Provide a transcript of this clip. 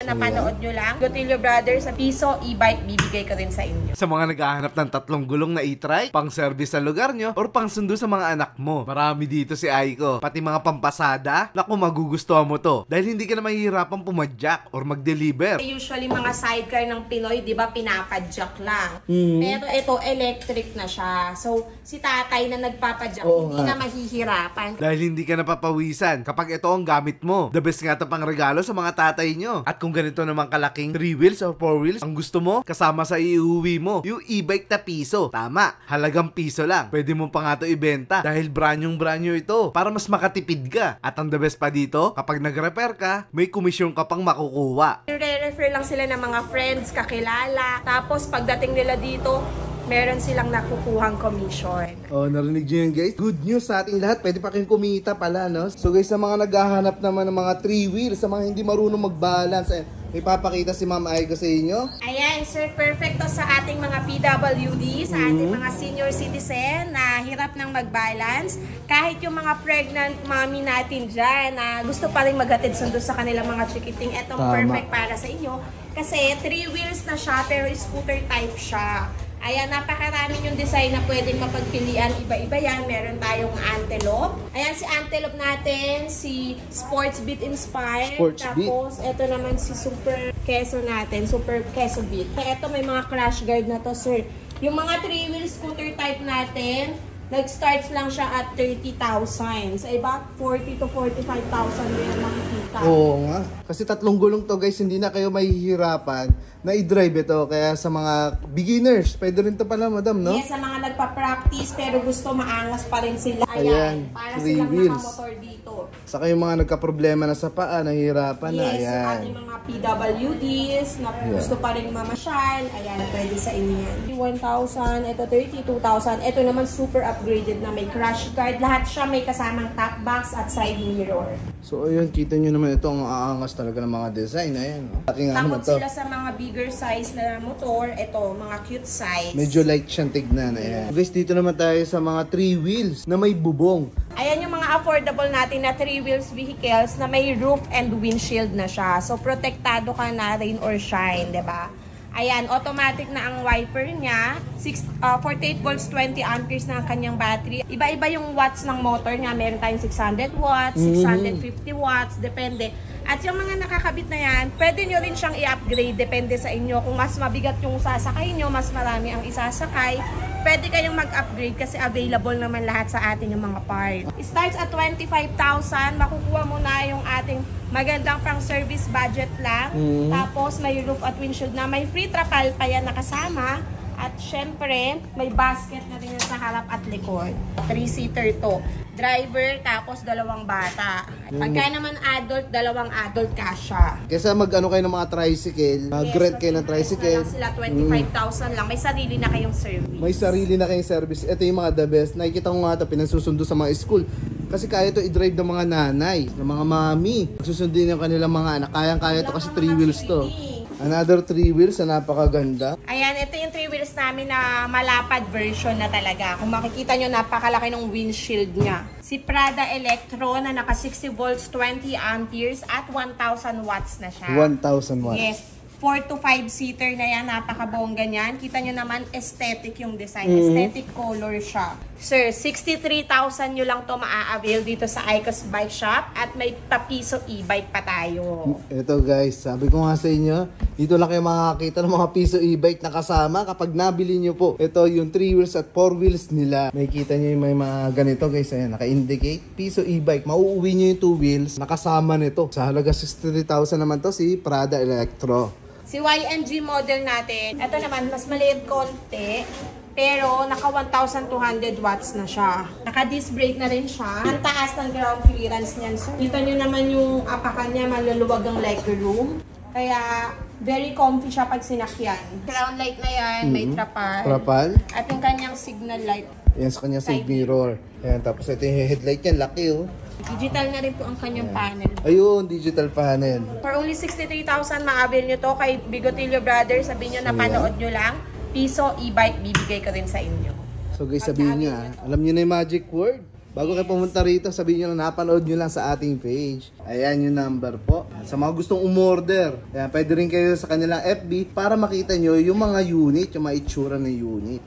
Napanood nyo lang. Gotilio Brothers, sa piso e-bike bibigay ko rin sa inyo. Sa mga naghahanap ng 3 gulong na e-trike, pang service sa lugar nyo, or pang sundo sa mga anak mo, marami dito si Aiko. Pati mga pampasada, naku, magugustuhan mo to. Dahil hindi ka na mahihirapang pumadyak or mag-deliver. Usually mga sidecar ng Pinoy, di ba, pinapadyak lang. Pero ito, electric na siya. So, si tatay na nagpapadyak, hindi na mahihirapan. Dahil hindi ka napapawisan kapag ito ang gamit mo. The best nga ito pang regalo sa mga tatay nyo. At kung ganito namang kalaking 3 wheels or 4 wheels ang gusto mo, kasama sa iuwi mo, yung e-bike na piso. Tama, halagang piso lang. Pwede mo pa nga ito ibenta dahil brand new ito para mas makatipid ka. At ang the best pa dito, kapag nag-repair ka, may komisyon ka pang makukuha. Re-refer lang sila ng mga friends, kakilala. Tapos pagdating nila dito, meron silang nakukuhang commission. Oh, narinig nyo yun, guys. Good news sa ating lahat. Pwede pa kayong kumita pala, no? So guys, sa mga naghahanap naman ng mga 3 wheels, sa mga hindi marunong mag-balance, ipapakita si Ma'am Aiko sa inyo. Ayan, sir, perfecto sa ating mga PWD, sa ating mga senior citizen na hirap ng mag-balance. Kahit yung mga pregnant mommy natin dyan na gusto pa rin maghatid sundo sa kanilang mga chikiting, etong perfect para sa inyo. Kasi 3 wheels na siya, pero scooter type siya. Ayan, napakarami yung design na pwedeng mapagpilian. Iba-iba yan. Meron tayong Antelope. Ayan, si Antelope natin, si Sports Beat Inspired. Tapos, ito naman si Super Queso natin, Super Queso Beat. Ito, may mga crash guard na to, sir. Yung mga 3-wheel scooter type natin, nag-starts lang siya at 30,000. Sa iba, 40 to 45,000 yung makikita. Oo nga. Kasi 3 gulong to, guys, hindi na kayo mahihirapan na i-drive ito. Kaya sa mga beginners, pwede rin to pala, madam, no? Yes, sa mga nagpa-practice pero gusto maangas pa rin sila. Ayan, para 3 silang wheels. nakamotor dito. Saka yung mga nagka-problema na sa paa, nahihirapan na. Yes, Ayan. ating mga PWDs na gusto pa rin mamasyal. Ayan, pwede sa inyo yan. 1,000, ito 32,000. Ito naman super upgraded na may crash guard. Lahat siya may kasamang top box at side mirror. So ayun, kita nyo naman ito ang aangas talaga ng mga design. Ayan, no? Takot sila sa mga bigger size na motor. Ito, mga cute size. Medyo light siyang tignan. Ayan. Guys, dito naman tayo sa mga 3 wheels na may bubong. Ayan yung mga affordable natin na 3 wheels vehicles na may roof and windshield na siya. So, protektado ka na rain or shine, 'di ba? Ayan, automatic na ang wiper niya. 48 volts, 20 amperes na ang kanyang battery. Iba-iba yung watts ng motor niya. Meron tayong 600 watts, 650 watts, depende. At yung mga nakakabit na yan, pwede nyo rin siyang i-upgrade. Depende sa inyo. Kung mas mabigat yung sasakay nyo, mas marami ang isasakay, pwede kayong mag-upgrade kasi available naman lahat sa atin yung mga parts. It starts at 25,000. Makukuha mo na yung ating magandang pang service budget lang. Tapos may roof at windshield na. May free trapal pa yan nakasama. At syempre, may basket na rin sa harap at likod. 3-seater to. Driver, tapos 2 bata. Pagka naman adult, 2 adult kasha. Kesa mag-ano kayo ng mga tricycle, mag-rent kayo ng tricycle. Sila 25,000 lang. May sarili na kayong service. May sarili na kayong service. Ito yung mga the best. Nakikita ko nga ito, pinasusundo sa mga school. Kasi kaya ito i-drive ng mga nanay, ng mga mami. Susundin yung kanilang mga anak. Kayang-kaya ito kasi 3 wheels to. Another 3 wheels na napakaganda. Ayan, ito yung 3 wheels namin na malapad version na talaga. Kung makikita nyo, napakalaki ng windshield niya. Si Prada Electro na naka 60 volts, 20 amperes at 1,000 watts na siya. 1,000 watts. Yes. 4 to 5 seater na yan, napakabongga niyan. Kita nyo naman, aesthetic yung design. Aesthetic color siya. Sir, 63,000 nyo lang to maa-avail dito sa Aiko's Bike Shop at may papiso e-bike pa tayo. Ito guys, sabi ko nga sa inyo, dito lang kayo makakita ng mga piso e-bike na kasama kapag nabili nyo po. Ito yung 3 wheels at 4 wheels nila. May kita nyo yung may mga ganito guys, ayan, naka-indicate, piso e-bike. Mauuwi nyo yung 2 wheels, nakasama nito. Sa halaga 63,000 naman to si Prada Electro. Si YNG model natin, ito naman, mas maliit konti, pero naka 1,200 watts na siya. Naka-disc brake na rin siya. Ang taas ng ground clearance niyan. So, kita nyo naman yung apakan niya, maluluwag ang legroom. Kaya, very comfy siya pag sinakyan. Ground light na yan, may trapal. Trapal? At yung kanyang signal light. Yan sa kanyang side mirror. Ayan, tapos ito yung headlight niya, laki oh. Digital na rin po ang kanyang panel. Ayun, digital panel. For only 63,000, ma-avail nyo to kay Bigotilio Brothers. Sabihin nyo, napanood nyo lang. Piso e-bike, bibigay ko rin sa inyo. So guys, sabihin nyo alam nyo na yung magic word. Bago kayo pumunta rito, sabihin nyo na napanood nyo lang sa ating page. Ayan yung number po. At sa mga gustong umorder, ayan, pwede rin kayo sa kanilang FB para makita nyo yung mga unit, yung mga itsura ng unit.